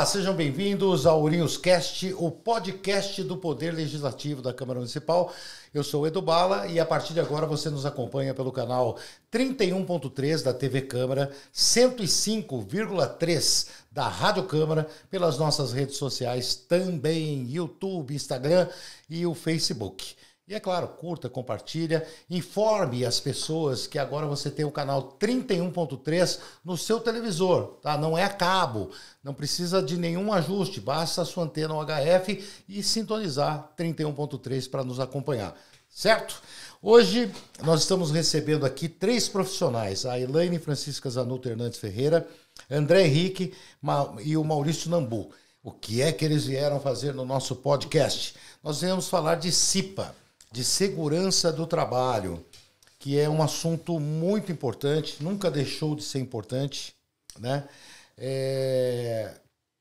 Olá, sejam bem-vindos ao Ourinhos Cast, o podcast do Poder Legislativo da Câmara Municipal. Eu sou o Edu Bala e a partir de agora você nos acompanha pelo canal 31.3 da TV Câmara, 105,3 da Rádio Câmara, pelas nossas redes sociais também, YouTube, Instagram e o Facebook. E é claro, curta, compartilha, informe as pessoas que agora você tem o canal 31.3 no seu televisor, tá? Não é a cabo, não precisa de nenhum ajuste, basta a sua antena UHF e sintonizar 31.3 para nos acompanhar, certo? Hoje nós estamos recebendo aqui 3 profissionais, a Elaine Francisca Zanuto Hernandes Ferreira, André Henrique e o Maurício Nambu. O que é que eles vieram fazer no nosso podcast? Nós viemos falar de CIPA, de segurança do trabalho, que é um assunto muito importante, nunca deixou de ser importante, né?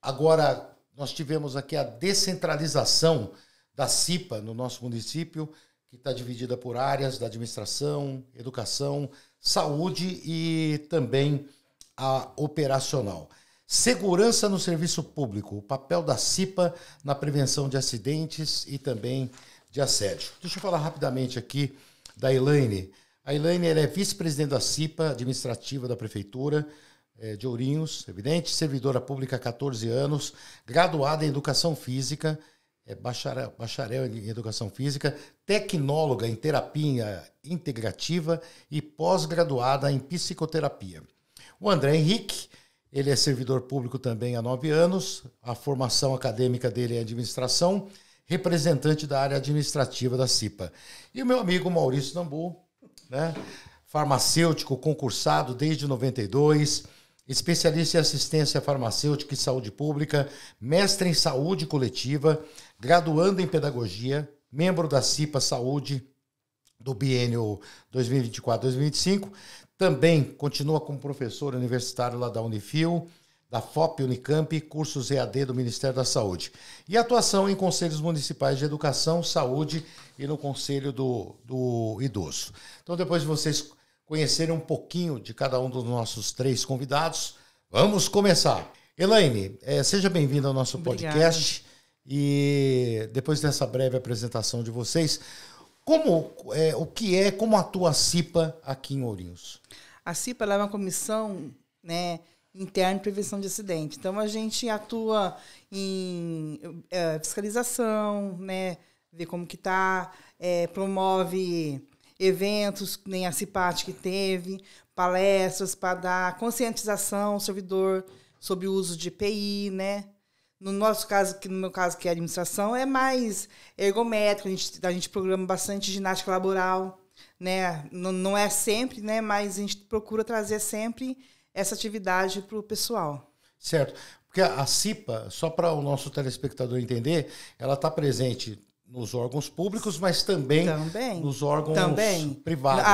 Agora, nós tivemos aqui a descentralização da CIPA no nosso município, que está dividida por áreas da administração, educação, saúde e também a operacional. Segurança no serviço público, o papel da CIPA na prevenção de acidentes e também de assédio. Deixa eu falar rapidamente aqui da Elaine. A Elaine ela é vice-presidente da CIPA, administrativa da Prefeitura de Ourinhos, evidente, servidora pública há 14 anos, graduada em Educação Física, bacharel em Educação Física, tecnóloga em Terapia Integrativa e pós-graduada em Psicoterapia. O André Henrique, ele é servidor público também há 9 anos, a formação acadêmica dele é Administração, representante da área administrativa da CIPA. E o meu amigo Maurício Nambu, né? Farmacêutico concursado desde 92, especialista em assistência farmacêutica e saúde pública, mestre em saúde coletiva, graduando em pedagogia, membro da CIPA Saúde do biênio 2024-2025, também continua como professor universitário lá da Unifil, da FOP Unicamp, cursos EAD do Ministério da Saúde. E atuação em conselhos municipais de educação, saúde e no Conselho do Idoso. Então, depois de vocês conhecerem um pouquinho de cada um dos nossos 3 convidados, vamos começar. Elaine, seja bem-vinda ao nosso podcast. E depois dessa breve apresentação de vocês, como atua a CIPA aqui em Ourinhos? A CIPA é uma comissão, né, interna de prevenção de acidente. Então, a gente atua em fiscalização, né, ver como que está, promove eventos, nem a CIPAT que teve, palestras para dar conscientização ao servidor sobre o uso de EPI, né? No meu caso, que é a administração, é mais ergométrico, a gente programa bastante ginástica laboral, né? Não é sempre, né, mas a gente procura trazer sempre essa atividade para o pessoal. Certo. Porque a CIPA, só para o nosso telespectador entender, ela está presente nos órgãos públicos, mas também nos órgãos privados.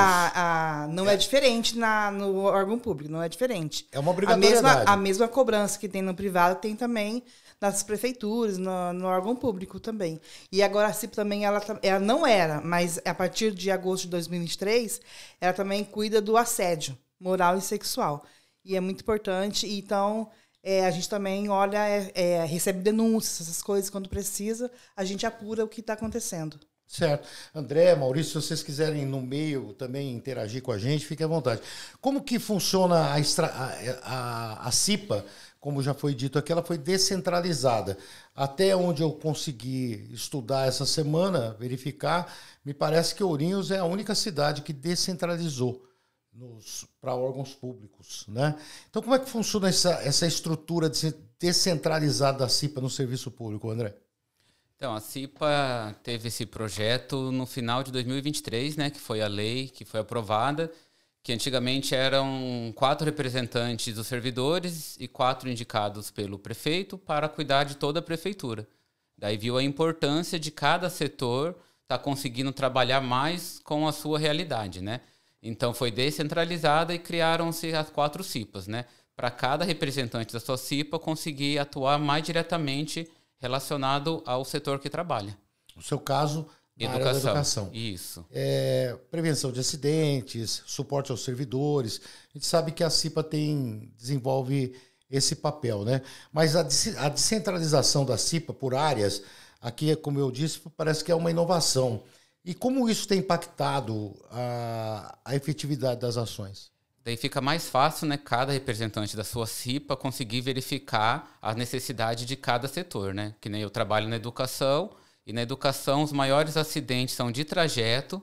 Não é diferente no órgão público, não é diferente. É uma obrigatoriedade. A mesma cobrança que tem no privado tem também nas prefeituras, no órgão público também. E agora a CIPA também, ela não era, mas a partir de agosto de 2023, ela também cuida do assédio moral e sexual. E é muito importante. Então, a gente também olha, recebe denúncias, essas coisas, quando precisa, a gente apura o que está acontecendo. Certo. André, Maurício, se vocês quiserem no meio também interagir com a gente, fiquem à vontade. Como que funciona a CIPA? Como já foi dito aqui, ela foi descentralizada. Até onde eu consegui estudar essa semana, verificar, me parece que Ourinhos é a única cidade que descentralizou para órgãos públicos, né? Então, como é que funciona essa estrutura descentralizada da CIPA no serviço público, André? Então, a CIPA teve esse projeto no final de 2023, né, que foi a lei que foi aprovada, que antigamente eram 4 representantes dos servidores e 4 indicados pelo prefeito para cuidar de toda a prefeitura. Daí viu a importância de cada setor estar conseguindo trabalhar mais com a sua realidade, né? Então, foi descentralizada e criaram-se as 4 CIPAs, né? Para cada representante da sua CIPA conseguir atuar mais diretamente relacionado ao setor que trabalha. No seu caso, na área da educação. Isso. Prevenção de acidentes, suporte aos servidores. A gente sabe que a CIPA desenvolve esse papel, né? Mas a descentralização da CIPA por áreas, aqui, como eu disse, parece que é uma inovação. E como isso tem impactado a efetividade das ações? Daí fica mais fácil, né, cada representante da sua CIPA conseguir verificar a necessidade de cada setor, né? Que nem eu trabalho na educação, e na educação os maiores acidentes são de trajeto,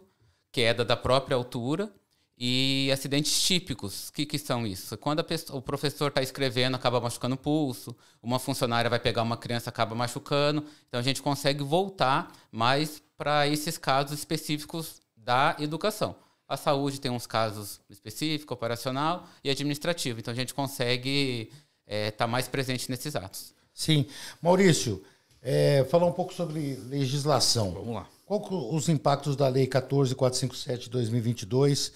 queda da própria altura, e acidentes típicos. O que são isso? Quando o professor está escrevendo, acaba machucando o pulso, uma funcionária vai pegar uma criança, acaba machucando. Então, a gente consegue voltar mais para esses casos específicos da educação. A saúde tem uns casos específicos, operacional e administrativo. Então, a gente consegue estar mais presente nesses atos. Sim. Maurício, falar um pouco sobre legislação. Vamos lá. Qual os impactos da Lei 14.457 de 2022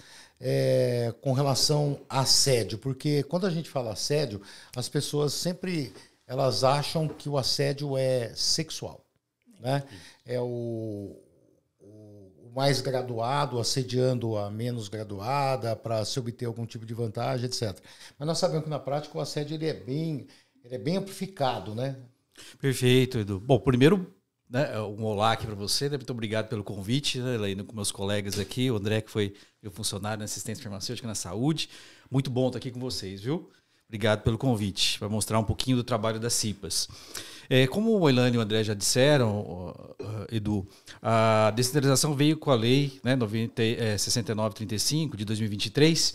com relação a assédio? Porque quando a gente fala assédio, as pessoas sempre elas acham que o assédio é sexual, né? É o mais graduado assediando a menos graduada para se obter algum tipo de vantagem, etc. Mas nós sabemos que na prática o assédio ele é bem amplificado, né? Perfeito, Edu. Bom, primeiro, né, um olá aqui para você, né? Muito obrigado pelo convite, né, Elaine, com meus colegas aqui, o André, que foi meu funcionário na assistência farmacêutica na saúde. Muito bom estar aqui com vocês, viu? Obrigado pelo convite, para mostrar um pouquinho do trabalho das CIPAs. Como o Elaine e o André já disseram, Edu, a descentralização veio com a lei, né, 6935 de 2023,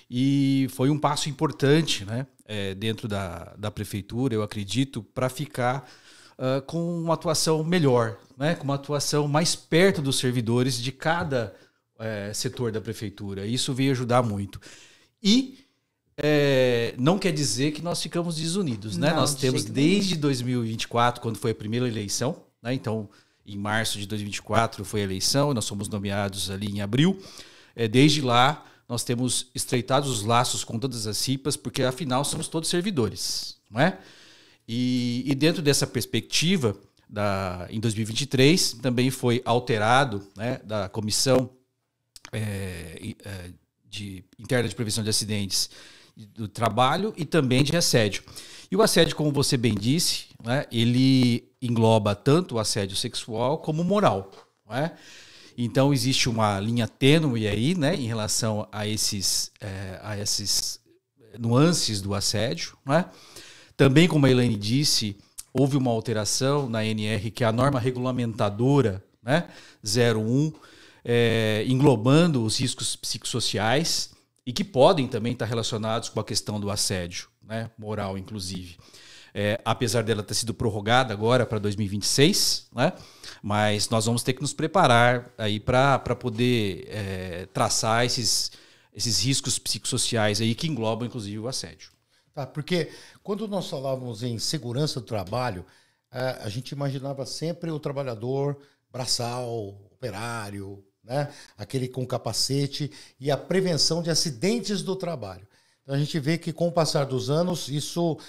e foi um passo importante, né, dentro da prefeitura, eu acredito, para ficar com uma atuação melhor, né, com uma atuação mais perto dos servidores de cada setor da prefeitura. Isso veio ajudar muito. E não quer dizer que nós ficamos desunidos, né? Não, Nós temos desde 2024, quando foi a primeira eleição, né? Então, em março de 2024 foi a eleição, nós fomos nomeados ali em abril. Desde lá, nós temos estreitado os laços com todas as CIPAs, porque afinal somos todos servidores, não é? E dentro dessa perspectiva, em 2023, também foi alterado, né, da Comissão Interna de Prevenção de Acidentes do Trabalho e também de assédio. E o assédio, como você bem disse, né, ele engloba tanto o assédio sexual como moral, não é? Então, existe uma linha tênue aí, né, em relação a esses nuances do assédio, não é? Também, como a Elaine disse, houve uma alteração na NR, que é a norma regulamentadora, né, 01, englobando os riscos psicossociais e que podem também estar relacionados com a questão do assédio, né, moral, inclusive. Apesar dela ter sido prorrogada agora para 2026, né, mas nós vamos ter que nos preparar aí para poder traçar esses riscos psicossociais aí que englobam, inclusive, o assédio. Tá, porque quando nós falávamos em segurança do trabalho, a gente imaginava sempre o trabalhador braçal, operário, né? Aquele com capacete e a prevenção de acidentes do trabalho. Então a gente vê que com o passar dos anos isso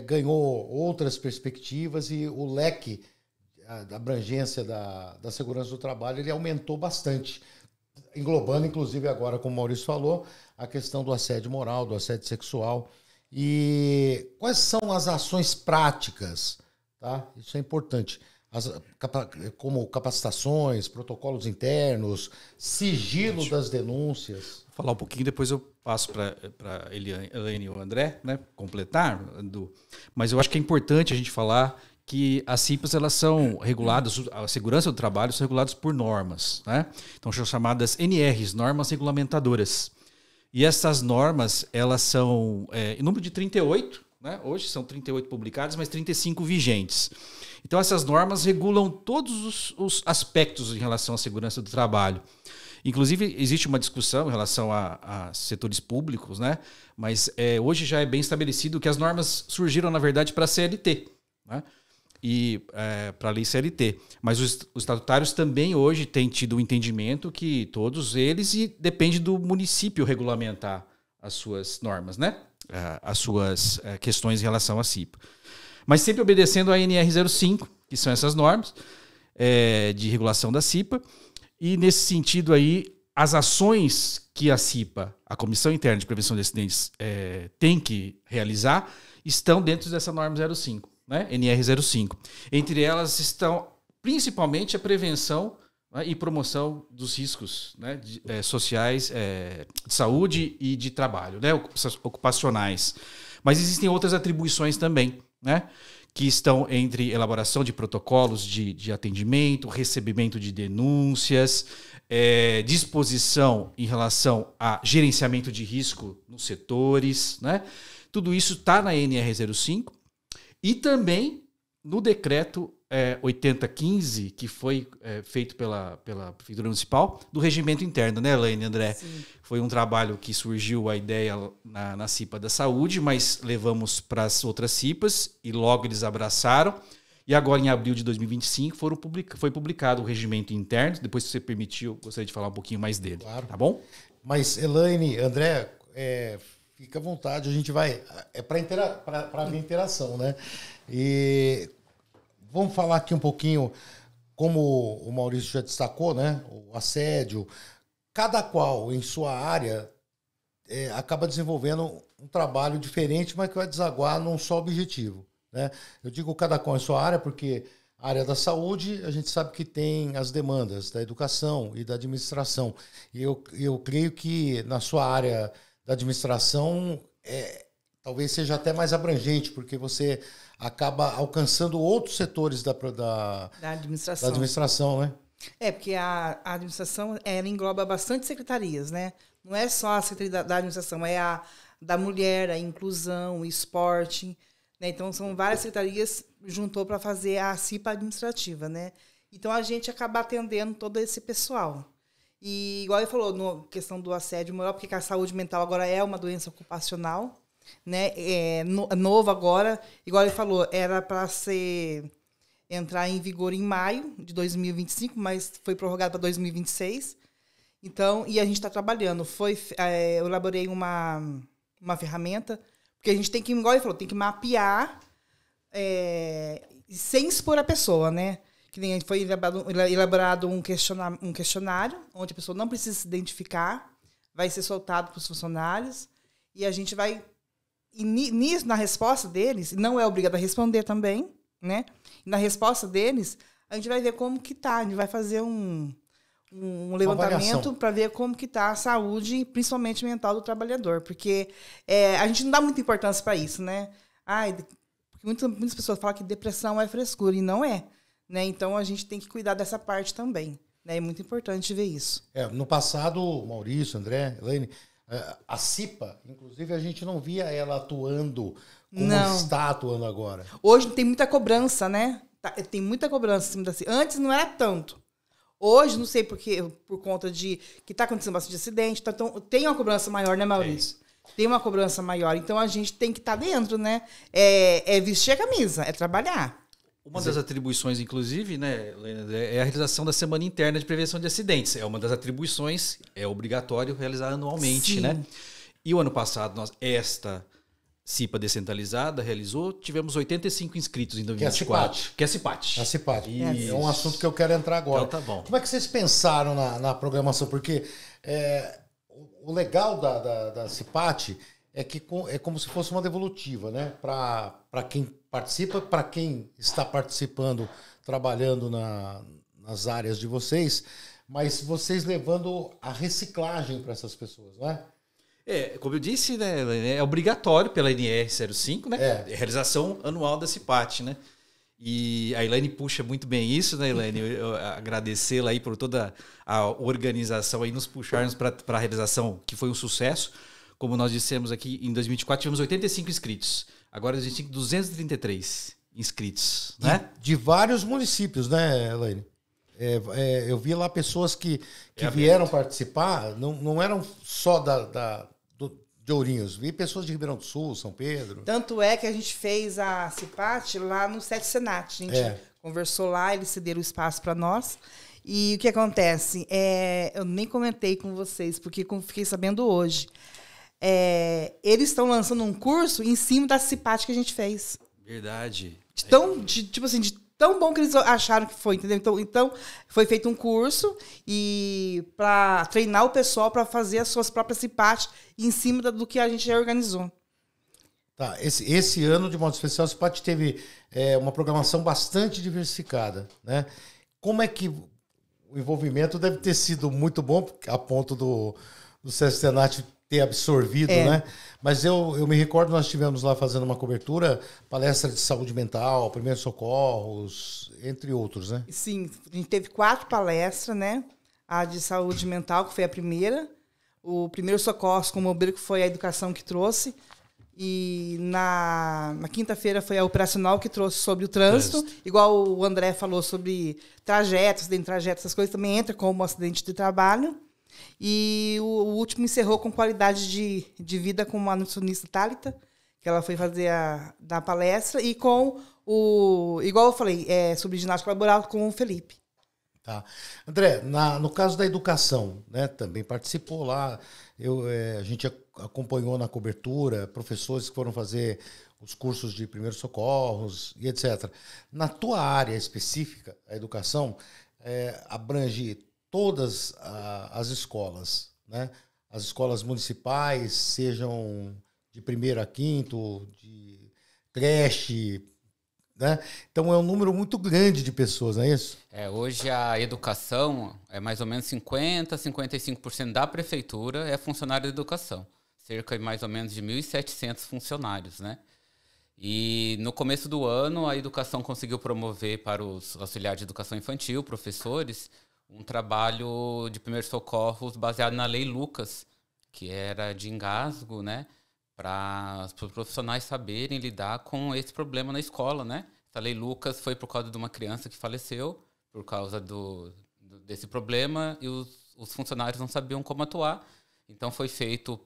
ganhou outras perspectivas e o leque da abrangência da segurança do trabalho ele aumentou bastante, englobando inclusive agora, como o Maurício falou, a questão do assédio moral, do assédio sexual. E quais são as ações práticas? Tá? Isso é importante. Como capacitações, protocolos internos, sigilo das denúncias. Vou falar um pouquinho, depois eu passo para Elaine e o André, né, completar, mas eu acho que é importante a gente falar que as CIPAs elas são reguladas, a segurança do trabalho são reguladas por normas, né? Então são chamadas NRs, normas regulamentadoras. E essas normas, elas são em número de 38, né? Hoje são 38 publicadas, mas 35 vigentes. Então essas normas regulam todos os aspectos em relação à segurança do trabalho. Inclusive, existe uma discussão em relação a setores públicos, né? Mas hoje já é bem estabelecido que as normas surgiram, na verdade, para a CLT, né? E para a lei CLT. Mas os estatutários também hoje têm tido o entendimento que todos eles, e depende do município regulamentar as suas normas, né? As suas questões em relação à CIPA. Mas sempre obedecendo a NR05, que são essas normas de regulação da CIPA. E nesse sentido aí, as ações que a CIPA a Comissão Interna de Prevenção de Acidentes tem que realizar, estão dentro dessa norma 05, né? NR 05. Entre elas estão principalmente a prevenção, né, e promoção dos riscos, né, sociais, de saúde e de trabalho, né, ocupacionais. Mas existem outras atribuições também, né, que estão entre elaboração de protocolos de atendimento, recebimento de denúncias, disposição em relação a gerenciamento de risco nos setores, né? Tudo isso está na NR 05 e também no decreto 8015, que foi feito pela Prefeitura Municipal, do regimento interno, né, Elaine, André? Sim. Foi um trabalho que surgiu a ideia na CIPA da Saúde, mas levamos para as outras CIPAs e logo eles abraçaram. E agora, em abril de 2025, foi publicado o regimento interno. Depois, se você permitir, eu gostaria de falar um pouquinho mais dele. Claro. Tá bom? Mas, Elaine, André, fica à vontade. A gente vai... para haver interação, né? E vamos falar aqui um pouquinho, como o Maurício já destacou, né? O assédio. Cada qual, em sua área, acaba desenvolvendo um trabalho diferente, mas que vai desaguar num só objetivo. Né? Eu digo cada qual em sua área porque a área da saúde a gente sabe que tem as demandas da educação e da administração. E eu creio que na sua área da administração talvez seja até mais abrangente, porque você acaba alcançando outros setores da administração, né? Porque a administração ela engloba bastante secretarias, né? Não é só a secretaria da administração, é a da mulher, a inclusão, o esporte... Né? Então, são várias secretarias juntou para fazer a CIPA administrativa, né? Então, a gente acaba atendendo todo esse pessoal. E, igual ele falou, na questão do assédio moral, porque a saúde mental agora é uma doença ocupacional, né? Novo agora, igual ele falou, era para entrar em vigor em maio de 2025, mas foi prorrogado para 2026. Então, e a gente está trabalhando. Eu elaborei uma ferramenta. Porque a gente tem que, igual ele falou, tem que mapear sem expor a pessoa, né? Que nem foi elaborado um questionário, onde a pessoa não precisa se identificar, vai ser soltado para os funcionários, e a gente vai, na resposta deles, não é obrigado a responder também, né? E na resposta deles, a gente vai ver como que tá, a gente vai fazer um levantamento para ver como que está a saúde, principalmente mental do trabalhador, porque a gente não dá muita importância para isso, né? Porque muitas pessoas falam que depressão é frescura, e não é, né? Então, a gente tem que cuidar dessa parte também, né? É muito importante ver isso. No passado, Maurício, André, Elaine, a CIPA, inclusive, a gente não via ela atuando como está atuando agora. Hoje tem muita cobrança, né? Tem muita cobrança em cima da CIPA. Antes não era tanto. Hoje, não sei por conta de que está acontecendo bastante acidente, então tem uma cobrança maior, né, Maurício? Tem uma cobrança maior. Então, a gente tem que estar dentro, né? Vestir a camisa, é trabalhar. Uma das atribuições, inclusive, né, é a realização da Semana Interna de Prevenção de Acidentes. É uma das atribuições, é obrigatório realizar anualmente, né? E o ano passado, esta CIPA descentralizada tivemos 85 inscritos em 2024. Que é a CIPAT. A CIPAT. É um assunto que eu quero entrar agora. Então, tá bom. Como é que vocês pensaram na programação? Porque o legal da CIPAT é que é como se fosse uma devolutiva, né? Para quem participa, para quem está participando, trabalhando nas áreas de vocês, mas vocês levando a reciclagem para essas pessoas, não é? Como eu disse, né, é obrigatório pela NR 05, né? É a realização anual da CIPAT, né? E a Elaine puxa muito bem isso, né, Elaine? Eu agradecê-la aí por toda a organização aí, nos puxarmos para a realização, que foi um sucesso. Como nós dissemos aqui, em 2024 tivemos 85 inscritos. Agora a gente tem 233 inscritos, né? De vários municípios, né, Elaine? Eu vi lá pessoas que vieram participar, não eram só de Ourinhos, vi pessoas de Ribeirão do Sul, São Pedro. Tanto é que a gente fez a CIPAT lá no Sete Senat. A gente conversou lá, eles cederam o espaço para nós. E o que acontece? Eu nem comentei com vocês, porque fiquei sabendo hoje. Eles estão lançando um curso em cima da CIPAT que a gente fez. Verdade. Então, tipo assim, de tão bom que eles acharam que foi, entendeu? Então foi feito um curso e para treinar o pessoal para fazer as suas próprias CIPAT em cima do que a gente já organizou. Tá, esse ano, de modo especial, a CIPAT teve uma programação bastante diversificada, né? Como é que o envolvimento deve ter sido muito bom, a ponto do Sesc Senat ter absorvido, né? Mas eu me recordo, nós estivemos lá fazendo uma cobertura, palestra de saúde mental, primeiros socorros, entre outros, né? Sim, a gente teve 4 palestras, né? A de saúde mental, que foi a primeira. O primeiro socorro com o bombeiro, que foi a educação que trouxe. E na quinta-feira foi a operacional, que trouxe sobre o trânsito. Igual o André falou sobre trajetos, acidente de trajeto, essas coisas também entra como acidente de trabalho. E o último encerrou com qualidade de vida com a nutricionista Thalita, que ela foi fazer da palestra, e com igual eu falei, sobre ginástica laboral, com o Felipe. Tá. André, no caso da educação, né, também participou lá, a gente acompanhou na cobertura professores que foram fazer os cursos de primeiros socorros e etc. Na tua área específica, a educação abrange todas as escolas, né? As escolas municipais, sejam de 1º a 5º, de creche, né? Então é um número muito grande de pessoas, não é isso? Hoje a educação é mais ou menos 50%, 55% da prefeitura é funcionário de educação. Cerca de mais ou menos de 1.700 funcionários, né? E no começo do ano a educação conseguiu promover para os auxiliares de educação infantil, professores, um trabalho de primeiros socorros baseado na Lei Lucas, que era de engasgo, né? Para os profissionais saberem lidar com esse problema na escola, né? Essa Lei Lucas foi por causa de uma criança que faleceu por causa desse problema e os funcionários não sabiam como atuar. Então foi feito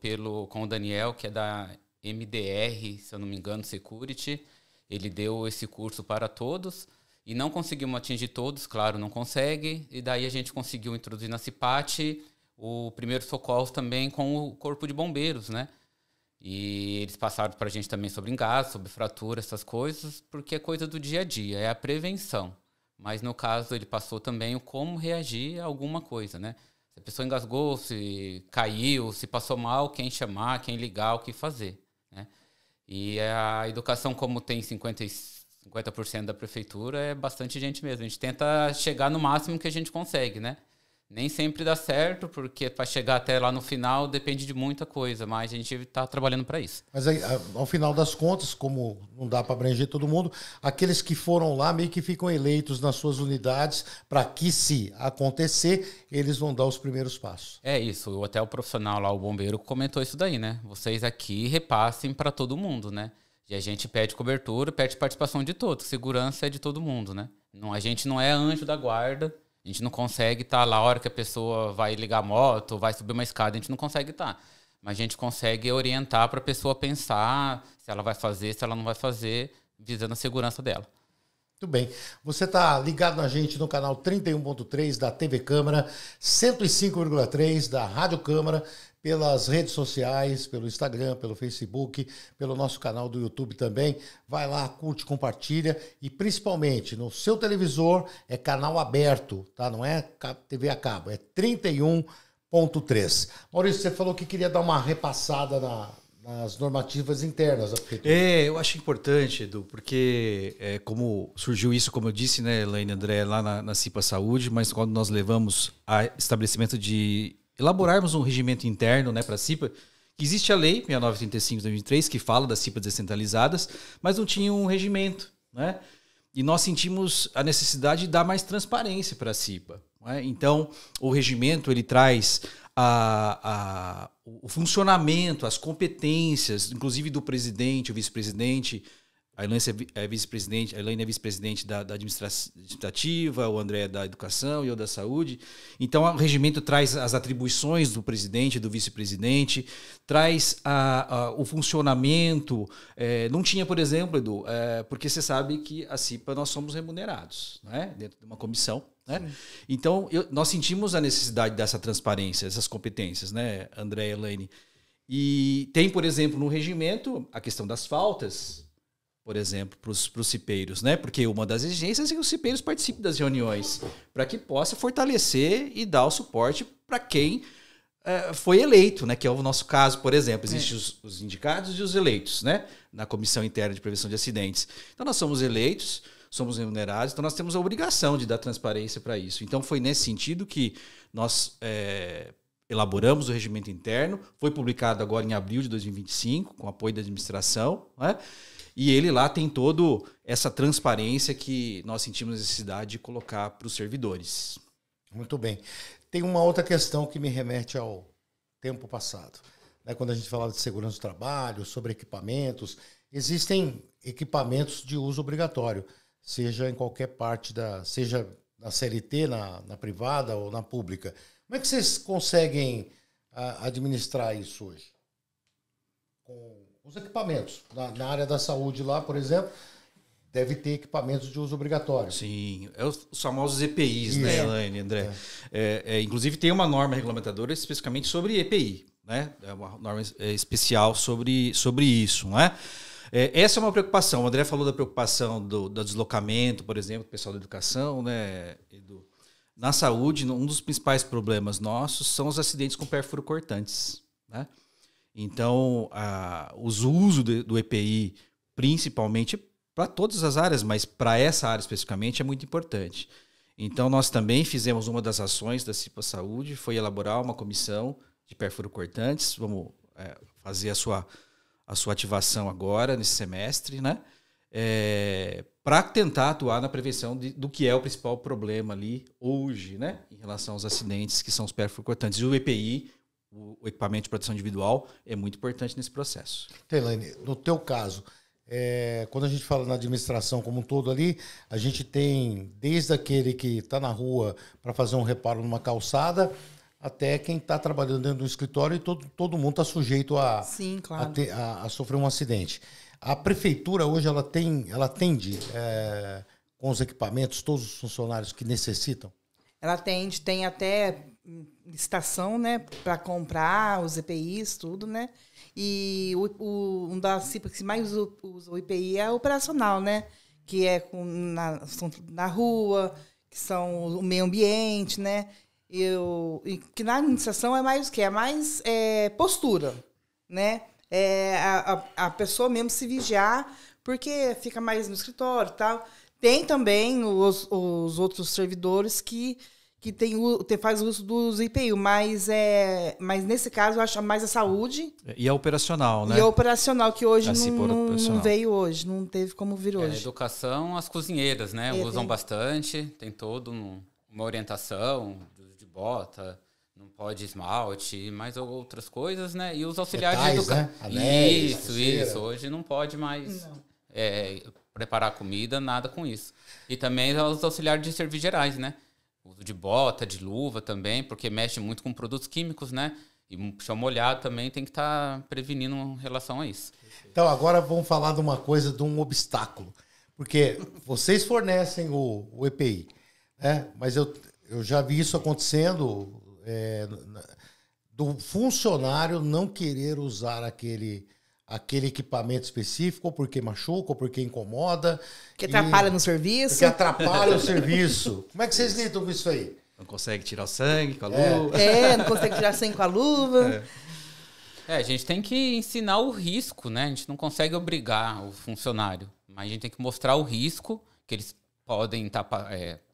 com o Daniel, que é da MDR, se eu não me engano, Security. Ele deu esse curso para todos e não conseguimos atingir todos, claro, não consegue. E daí a gente conseguiu introduzir na CIPAT o primeiro socorro também com o Corpo de Bombeiros, né? E eles passaram para a gente também sobre engasgo, sobre fratura, essas coisas, porque é coisa do dia a dia, é a prevenção. Mas no caso ele passou também o como reagir a alguma coisa, né? Se a pessoa engasgou, se caiu, se passou mal, quem chamar, quem ligar, o que fazer, né? E a educação, como tem 50% da prefeitura, é bastante gente mesmo. A gente tenta chegar no máximo que a gente consegue, né? Nem sempre dá certo, porque para chegar até lá no final depende de muita coisa, mas a gente está trabalhando para isso. Mas aí, ao final das contas, como não dá para abranger todo mundo, aqueles que foram lá meio que ficam eleitos nas suas unidades para que, se acontecer, eles vão dar os primeiros passos. É isso, até o profissional lá, o bombeiro, comentou isso daí, né? Vocês aqui repassem para todo mundo, né? E a gente pede cobertura, pede participação de todos, segurança é de todo mundo, né? A gente não é anjo da guarda. A gente não consegue estar lá a hora que a pessoa vai ligar a moto, vai subir uma escada, a gente não consegue estar. Mas a gente consegue orientar para a pessoa pensar se ela vai fazer, se ela não vai fazer, visando a segurança dela. Muito bem. Você está ligado na gente no canal 31.3 da TV Câmara, 105,3 da Rádio Câmara, pelas redes sociais, pelo Instagram, pelo Facebook, pelo nosso canal do YouTube também. Vai lá, curte, compartilha e principalmente no seu televisor é canal aberto, tá? Não é TV a cabo, é 31.3. Maurício, você falou que queria dar uma repassada nas normativas internas da prefeitura. Eu acho importante, Edu, porque como surgiu isso, como eu disse, né, Elaine e André, lá na CIPA Saúde, mas quando nós levamos a estabelecimento de elaborarmos um regimento interno, né, para a CIPA, que existe a lei 6935 de 2003, que fala das CIPAs descentralizadas, mas não tinha um regimento, né? E nós sentimos a necessidade de dar mais transparência para a CIPA, né? Então, o regimento ele traz o funcionamento, as competências, inclusive do presidente, o vice-presidente. A Elaine é vice-presidente da administrativa, o André é da educação e eu da saúde. Então, o regimento traz as atribuições do presidente e do vice-presidente, traz o funcionamento. Não tinha, por exemplo, Edu, porque você sabe que a CIPA nós somos remunerados, né, dentro de uma comissão. Né? Então, nós sentimos a necessidade dessa transparência, dessas competências, né, André e Elaine. E tem, por exemplo, no regimento, a questão das faltas. por exemplo, para os cipeiros, né? Porque uma das exigências é que os cipeiros participem das reuniões, para que possa fortalecer e dar o suporte para quem foi eleito, né? Que é o nosso caso, por exemplo. Existem os indicados e os eleitos, né? Na Comissão Interna de Prevenção de Acidentes. Então, nós somos eleitos, somos remunerados, então nós temos a obrigação de dar transparência para isso. Então, foi nesse sentido que nós elaboramos o regimento interno, foi publicado agora em abril de 2025, com apoio da administração, né? E ele lá tem toda essa transparência que nós sentimos necessidade de colocar para os servidores. Muito bem. Tem uma outra questão que me remete ao tempo passado. Né? Quando a gente falava de segurança do trabalho, sobre equipamentos, existem equipamentos de uso obrigatório, seja em qualquer parte seja na CLT, na privada ou na pública. Como é que vocês conseguem administrar isso hoje? Com os equipamentos. Na área da saúde lá, por exemplo, deve ter equipamentos de uso obrigatório. Sim, os famosos EPIs, né, Elaine, André? Inclusive tem uma norma regulamentadora especificamente sobre EPI, né? É uma norma especial sobre isso, né? Essa é uma preocupação. O André falou da preocupação do deslocamento, por exemplo, do pessoal da educação, né, Edu? Na saúde, um dos principais problemas nossos são os acidentes com pérfuro cortantes, né? Então, o uso do EPI, principalmente para todas as áreas, mas para essa área especificamente é muito importante. Então, nós também fizemos uma das ações da CIPA Saúde, foi elaborar uma comissão de pérfuro cortantes. Vamos fazer a sua ativação agora, nesse semestre, né? Para tentar atuar na prevenção do que é o principal problema ali hoje, né? Em relação aos acidentes, que são os pérfuro cortantes. E o EPI, o equipamento de proteção individual, é muito importante nesse processo. Elaine, no teu caso, quando a gente fala na administração como um todo ali, a gente tem desde aquele que está na rua para fazer um reparo numa calçada, até quem está trabalhando dentro do escritório, e todo mundo está sujeito Sim, claro. a sofrer um acidente. A prefeitura hoje ela atende com os equipamentos todos os funcionários que necessitam? Ela atende, tem até licitação, né, para comprar os EPIs, tudo, né? E um das CIPAs que mais usa o EPI é o operacional, né? Que é na rua, que são o meio ambiente, né? E que na administração é mais o quê? É mais postura, né? A pessoa mesmo se vigiar, porque fica mais no escritório e tal. Tem também os outros servidores que faz uso dos IPI, mas nesse caso eu acho mais a saúde. E a operacional, né? E a operacional, que hoje não veio hoje, não teve como vir hoje. A educação, as cozinheiras, né? Usam bastante, tem toda uma orientação de bota, não pode esmalte, mais outras coisas, né? E os auxiliares de educação. Né? Anéis, isso. Hoje não pode mais preparar comida, nada com isso. E também os auxiliares de serviços gerais, né? Uso de bota, de luva também, porque mexe muito com produtos químicos, né? E chão molhado também tem que estar prevenindo em relação a isso. Então, agora vamos falar de uma coisa, de um obstáculo. Porque vocês fornecem o EPI, né? Mas eu já vi isso acontecendo, do funcionário não querer usar aquele equipamento específico, ou porque machuca, ou porque incomoda. Que atrapalha no serviço. Que atrapalha o serviço. Como é que vocês lidam com isso aí? Não consegue tirar o sangue com a luva. Não consegue tirar sangue com a luva. A gente tem que ensinar o risco, né? A gente não consegue obrigar o funcionário, mas a gente tem que mostrar o risco que eles podem estar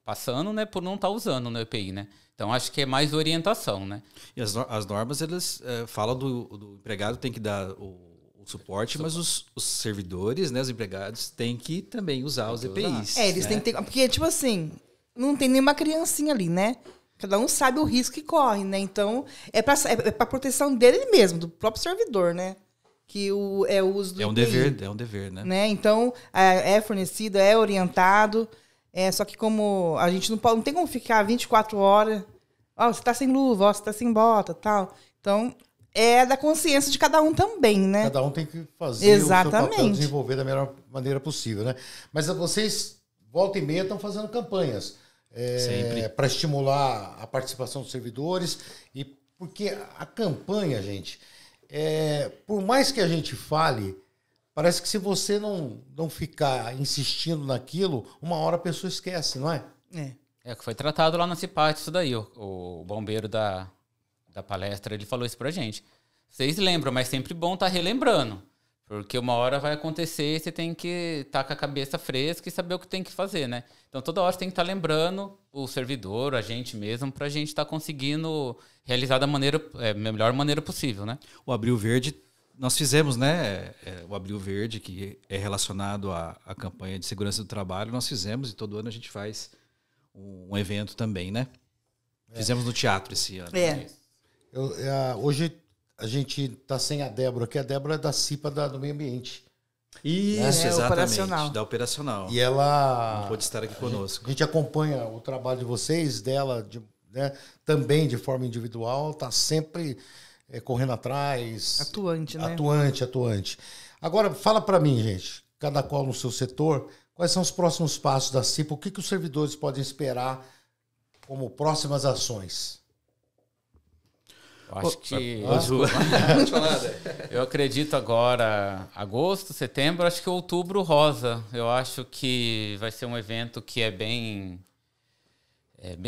passando, né, por não estar usando no EPI, né? Então, acho que é mais orientação, né? E as normas, elas falam do empregado tem que dar o suporte, mas os servidores, né, os empregados, têm que também usar os EPIs. Eles têm que ter... Porque, tipo assim, não tem nenhuma criancinha ali, né? Cada um sabe o risco que corre, né? Então, é para proteção dele mesmo, do próprio servidor, né? Que o uso do EPI. É um dever, né? Então, é fornecido, é orientado. Só que como a gente não tem como ficar 24 horas... você tá sem luva, você tá sem bota, tal. Então... é da consciência de cada um também, né? Cada um tem que fazer o seu papel, desenvolver da melhor maneira possível, né? Mas vocês, volta e meia, estão fazendo campanhas para estimular a participação dos servidores. E porque a campanha, gente, por mais que a gente fale, parece que se você não ficar insistindo naquilo, uma hora a pessoa esquece, não é? É que foi tratado lá na CIPAT isso daí. O bombeiro da palestra, ele falou isso pra gente. Vocês lembram, mas sempre bom estar relembrando. Porque uma hora vai acontecer e você tem que estar com a cabeça fresca e saber o que tem que fazer, né? Então, toda hora você tem que estar lembrando o servidor, a gente mesmo, para a gente estar conseguindo realizar da melhor maneira possível, né? O Abril Verde, nós fizemos, né? O Abril Verde, que é relacionado à campanha de segurança do trabalho, nós fizemos e todo ano a gente faz um evento também, né? Fizemos no teatro esse ano. Hoje a gente está sem a Débora, que a Débora é da CIPA do Meio Ambiente. Isso, exatamente. Operacional. Da operacional. E ela... Não pôde estar aqui conosco. A gente acompanha o trabalho de vocês, dela, né, também de forma individual, está sempre correndo atrás. Atuante, né? Atuante. Agora, fala para mim, gente, cada qual no seu setor, quais são os próximos passos da CIPA? O que os servidores podem esperar como próximas ações? Eu acho que... Eu acredito agora, agosto, setembro, acho que outubro rosa. Eu acho que vai ser um evento que é bem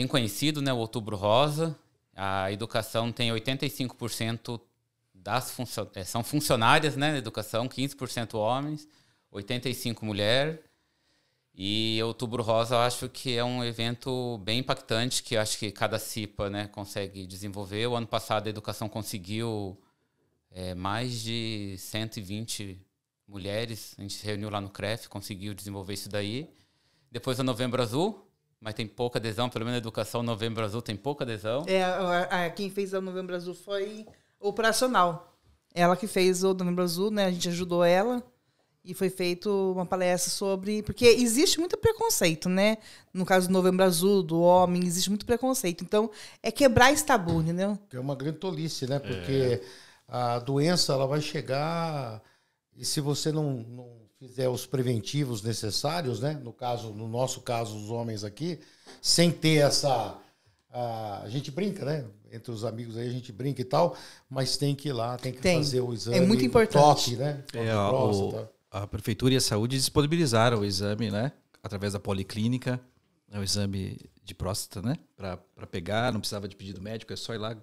conhecido, né? O Outubro Rosa. A educação tem 85% são funcionárias, né, da educação, 15% homens, 85% mulher. E Outubro Rosa eu acho que é um evento bem impactante, que eu acho que cada CIPA, né, consegue desenvolver. O ano passado a educação conseguiu mais de 120 mulheres. A gente se reuniu lá no CREF, conseguiu desenvolver isso daí. Depois a Novembro Azul, mas tem pouca adesão, pelo menos na educação, Novembro Azul tem pouca adesão. Quem fez a Novembro Azul foi operacional. Ela que fez o Novembro Azul, né? A gente ajudou ela. E foi feita uma palestra sobre... Porque existe muito preconceito, né? No caso do Novembro Azul, do homem, existe muito preconceito. Então, é quebrar esse tabu, entendeu? É uma grande tolice, né? Porque a doença ela vai chegar e se você não fizer os preventivos necessários, né? No nosso caso, os homens aqui, sem ter essa... a gente brinca, né? Entre os amigos aí a gente brinca e tal, mas tem que ir lá, tem que fazer o exame. É muito importante. Toque, né? Toque de próstata. A Prefeitura e a Saúde disponibilizaram o exame, né? Através da policlínica, o exame de próstata, né? Para pegar, não precisava de pedido médico, é só ir lá,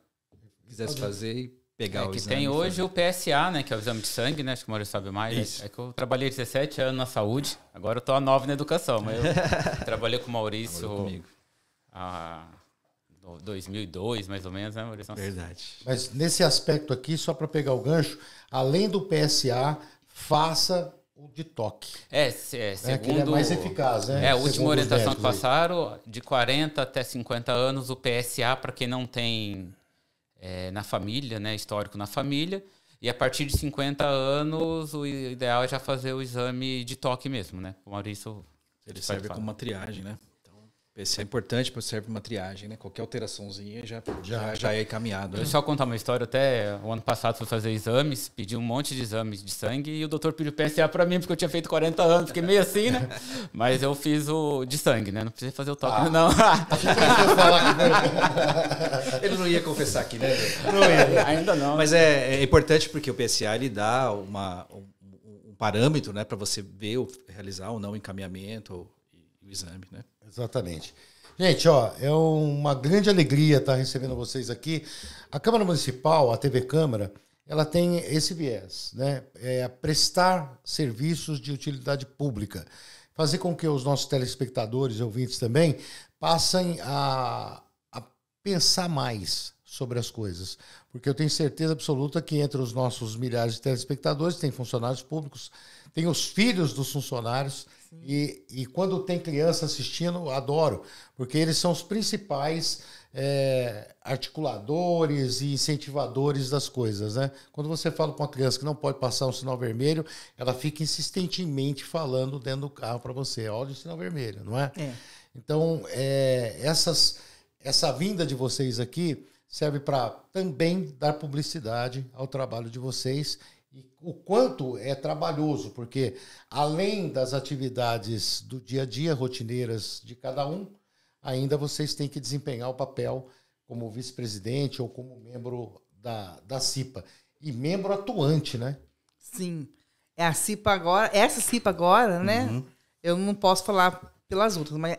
quisesse fazer e pegar o exame. Tem hoje o PSA, né? Que é o exame de sangue, né? Acho que o Maurício sabe mais. Isso. É que eu trabalhei 17 anos na saúde, agora eu tô há 9 na educação, mas eu trabalhei com o Maurício há 2002, mais ou menos, né, Maurício? Verdade. Mas nesse aspecto aqui, só para pegar o gancho, além do PSA, faça o de toque. Segundo... que ele é mais eficaz, né? A última orientação que passaram, de 40 até 50 anos, o PSA, para quem não tem na família, né, histórico na família, e a partir de 50 anos, o ideal é já fazer o exame de toque mesmo, né? O Maurício... Ele serve como uma triagem, né? Esse é importante, porque serve uma triagem, né? Qualquer alteraçãozinha já é encaminhado. Deixa eu só contar uma história. Até o ano passado fui fazer exames, pedi um monte de exames de sangue e o doutor pediu PSA pra mim, porque eu tinha feito 40 anos. Fiquei meio assim, né? Mas eu fiz o de sangue, né? Não precisei fazer o toque, não. Ele não ia confessar aqui, né? Não ia. Ainda não. Mas é importante porque o PSA ele dá um parâmetro, né? Para você ver, realizar ou não o encaminhamento e o exame, né? Exatamente. Gente, é uma grande alegria estar recebendo vocês aqui. A Câmara Municipal, a TV Câmara, ela tem esse viés, né? Prestar serviços de utilidade pública. Fazer com que os nossos telespectadores e ouvintes também passem a pensar mais sobre as coisas. Porque eu tenho certeza absoluta que entre os nossos milhares de telespectadores tem funcionários públicos, tem os filhos dos funcionários. E quando tem criança assistindo, adoro, porque eles são os principais articuladores e incentivadores das coisas, né? Quando você fala com uma criança que não pode passar um sinal vermelho, ela fica insistentemente falando dentro do carro para você, olha o sinal vermelho, não é? Então, essa vinda de vocês aqui serve para também dar publicidade ao trabalho de vocês. E o quanto é trabalhoso, porque além das atividades do dia a dia, rotineiras de cada um, ainda vocês têm que desempenhar o papel como vice-presidente ou como membro da CIPA. E membro atuante, né? Sim. É a CIPA agora, essa CIPA agora, né? Eu não posso falar pelas outras, mas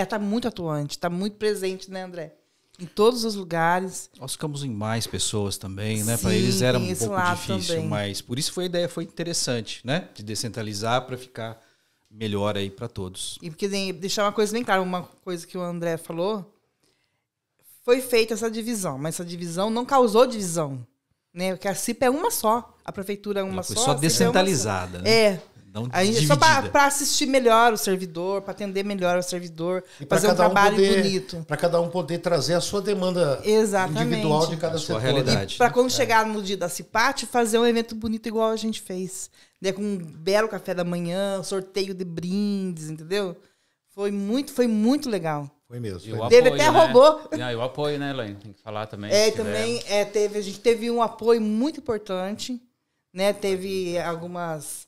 tá muito atuante, tá muito presente, né, André? Em todos os lugares. Nós ficamos em mais pessoas também, né? Sim, Para eles era um esse pouco lado difícil, também. mas por isso a ideia foi interessante, né? De descentralizar para ficar melhor aí para todos. E porque deixar uma coisa bem clara, uma coisa que o André falou, foi feita essa divisão, mas essa divisão não causou divisão, né? Porque a CIPA é uma só, a prefeitura é uma Foi só. só a CIPA descentralizada, é uma só. né? É. Não A gente, só para assistir melhor o servidor, para atender melhor o servidor, fazer um trabalho bonito. Para cada um poder trazer a sua demanda individual de cada setor. Realidade. Para quando chegar no dia da CIPAT, fazer um evento bonito igual a gente fez. Né? Com um belo café da manhã, sorteio de brindes, entendeu? Foi muito legal. Foi mesmo. Teve até robô. E o apoio, né, Elaine? Tem que falar também. A gente teve um apoio muito importante. Né? Teve algumas...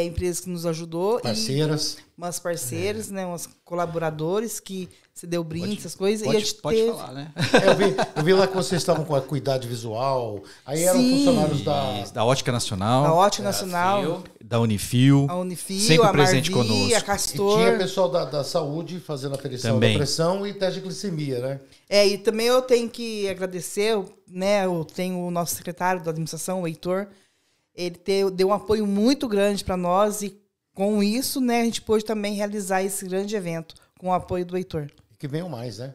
empresas que nos ajudou. Parceiras. Umas parceiras, né? Uns colaboradores que se deu brinde, essas coisas. Pode, e a gente pode teve... falar, né? Eu vi lá que vocês estavam com a Cuidade Visual. Aí eram funcionários da Ótica Nacional. Da Ótica Nacional. Da Unifil. A Unifil, sempre a presente Marvi, conosco. a Castor. E tinha pessoal da saúde fazendo a aferição da pressão e teste de glicemia, né? E também eu tenho que agradecer, né? Eu tenho o nosso secretário da administração, o Heitor. Ele deu um apoio muito grande para nós e com isso, né, a gente pôde também realizar esse grande evento com o apoio do Heitor. E que venham mais, né?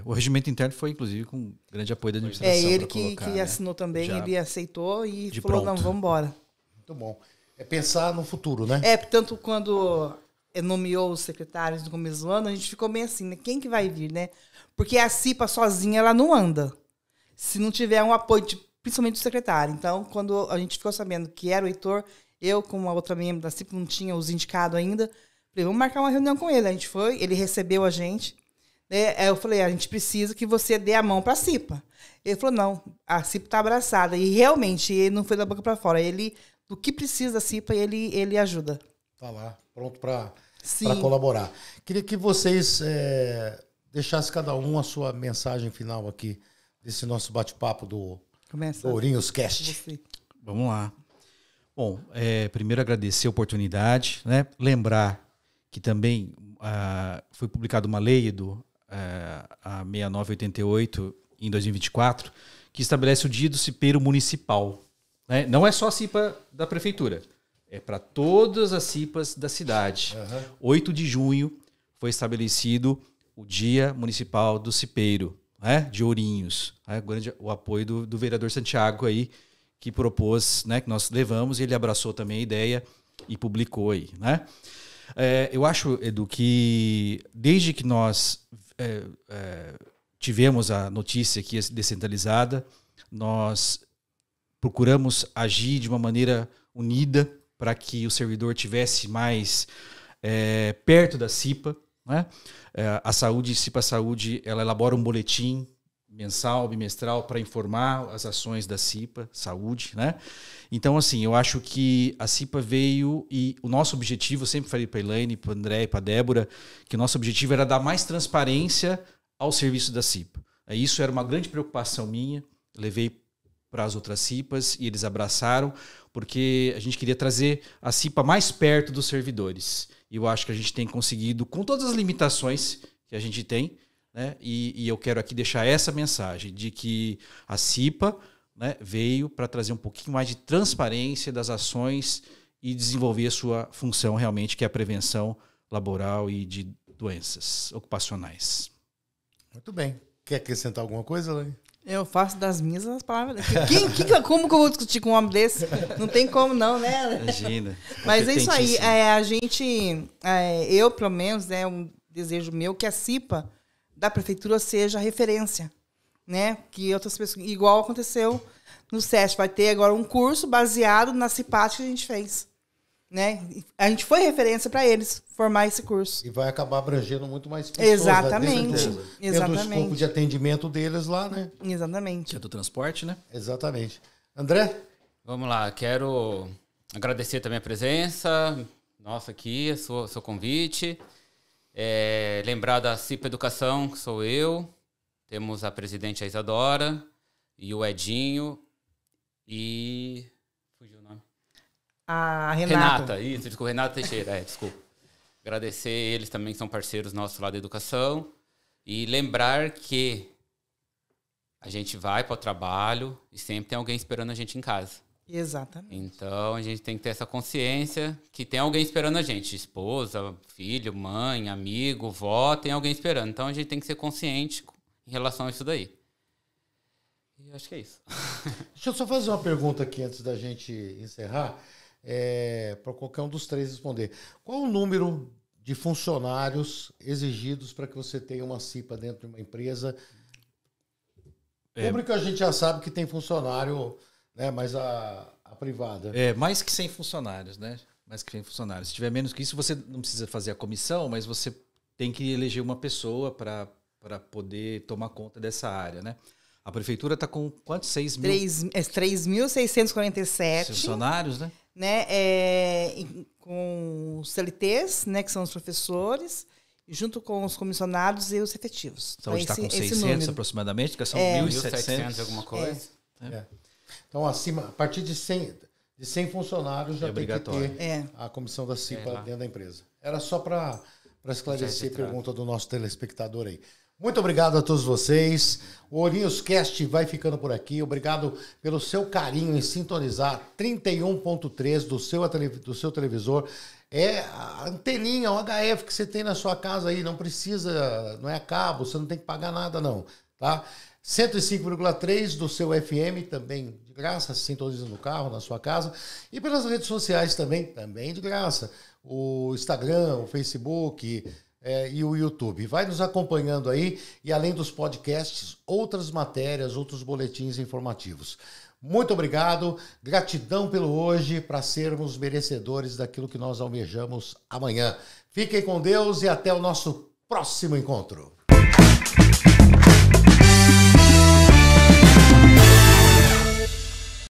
O regimento interno foi, inclusive, com grande apoio da administração. Ele que assinou também, ele aceitou e falou, pronto. Não, vamos embora. Muito bom. É pensar no futuro, né? Tanto quando nomeou os secretários no começo do ano, a gente ficou bem assim, né? Quem que vai vir, né? Porque a CIPA sozinha, ela não anda. Se não tiver um apoio principalmente o secretário. Então, quando a gente ficou sabendo que era o Heitor, eu, com uma outra membro da CIPA, não tinha os indicados ainda, falei, vamos marcar uma reunião com ele. A gente foi, ele recebeu a gente. Né? Eu falei, a gente precisa que você dê a mão para a CIPA. Ele falou, não, a CIPA está abraçada. E realmente, ele não foi da boca para fora. Ele, do que precisa da CIPA, ele ajuda. Tá lá, pronto para colaborar. Queria que vocês deixassem cada um a sua mensagem final aqui, desse nosso bate-papo do Ourinhos Cast. Vamos lá. Bom, primeiro agradecer a oportunidade, né? Lembrar que também foi publicada uma lei a 6988 em 2024 que estabelece o Dia do Cipeiro Municipal. Né? Não é só a CIPA da prefeitura, é para todas as CIPAs da cidade. 8 de junho foi estabelecido o Dia Municipal do Cipeiro. De Ourinhos, o apoio do vereador Santiago aí, que propôs, né, que nós levamos, e ele abraçou também a ideia e publicou aí. Né? Eu acho, Edu, que desde que nós tivemos a notícia aqui descentralizada, nós procuramos agir de uma maneira unida para que o servidor tivesse mais perto da CIPA. Né? A CIPA Saúde, ela elabora um boletim mensal, bimestral, para informar as ações da CIPA Saúde. Né? Então, assim, eu acho que a CIPA veio e o nosso objetivo, eu sempre falei para a Elaine, para o André e para a Débora, que o nosso objetivo era dar mais transparência ao serviço da CIPA. Isso era uma grande preocupação minha, levei para as outras CIPAs e eles abraçaram, porque a gente queria trazer a CIPA mais perto dos servidores. E eu acho que a gente tem conseguido, com todas as limitações que a gente tem, né? E eu quero aqui deixar essa mensagem de que a CIPA, né, veio para trazer um pouquinho mais de transparência das ações e desenvolver a sua função realmente, que é a prevenção laboral e de doenças ocupacionais. Muito bem. Quer acrescentar alguma coisa, Elaine? Eu faço das minhas as palavras. Como que eu vou discutir com um homem desse? Não tem como não, né? Imagina. Mas é isso aí. A gente, eu pelo menos, é um desejo meu que a CIPA da prefeitura seja referência, né? Que outras pessoas, igual aconteceu no SESC, vai ter agora um curso baseado na CIPAT que a gente fez, né? A gente foi referência para eles formar esse curso. E vai acabar abrangendo muito mais pessoas. Exatamente. Né? Dentro do escopo de atendimento deles lá, né? Exatamente. É do transporte, né? Exatamente. André? Vamos lá, quero agradecer também a presença nossa aqui, seu convite. Lembrar da CIPA Educação, que sou eu. Temos a presidente, a Isadora, e o Edinho, e... fugiu o nome. A Renata. Isso, desculpa, Renata Teixeira, desculpa. Agradecer eles também, que são parceiros nossos lá da educação. E lembrar que a gente vai para o trabalho e sempre tem alguém esperando a gente em casa. Exatamente. Então, a gente tem que ter essa consciência que tem alguém esperando a gente. Esposa, filho, mãe, amigo, vó, tem alguém esperando. Então, a gente tem que ser consciente em relação a isso daí. E acho que é isso. Deixa eu só fazer uma pergunta aqui antes da gente encerrar, para qualquer um dos três responder. Qual o número de funcionários exigidos para que você tenha uma CIPA dentro de uma empresa? Público a gente já sabe que tem funcionário, né? Mas a privada. Mais que 100 funcionários, né? Mais que 100 funcionários. Se tiver menos que isso, você não precisa fazer a comissão, mas você tem que eleger uma pessoa para poder tomar conta dessa área, né? A prefeitura está com quantos? 3.647 funcionários, né? Com os CLTs, né, que são os professores, junto com os comissionados e os efetivos. Então, hoje está com 600 aproximadamente, que são 1.700 alguma coisa. Então, acima, a partir de 100 funcionários já tem que ter a comissão da CIPA dentro da empresa. Era só para esclarecer a pergunta do nosso telespectador aí. Muito obrigado a todos vocês. O Ourinhos Cast vai ficando por aqui. Obrigado pelo seu carinho em sintonizar 31.3 do seu televisor. É a anteninha, o HF que você tem na sua casa aí. Não precisa, não é a cabo, você não tem que pagar nada não, tá? 105,3 do seu FM, também de graça, se sintoniza no carro, na sua casa. E pelas redes sociais também de graça. O Instagram, o Facebook... e o YouTube. Vai nos acompanhando aí e, além dos podcasts, outras matérias, outros boletins informativos. Muito obrigado, gratidão pelo hoje, para sermos merecedores daquilo que nós almejamos amanhã. Fiquem com Deus e até o nosso próximo encontro.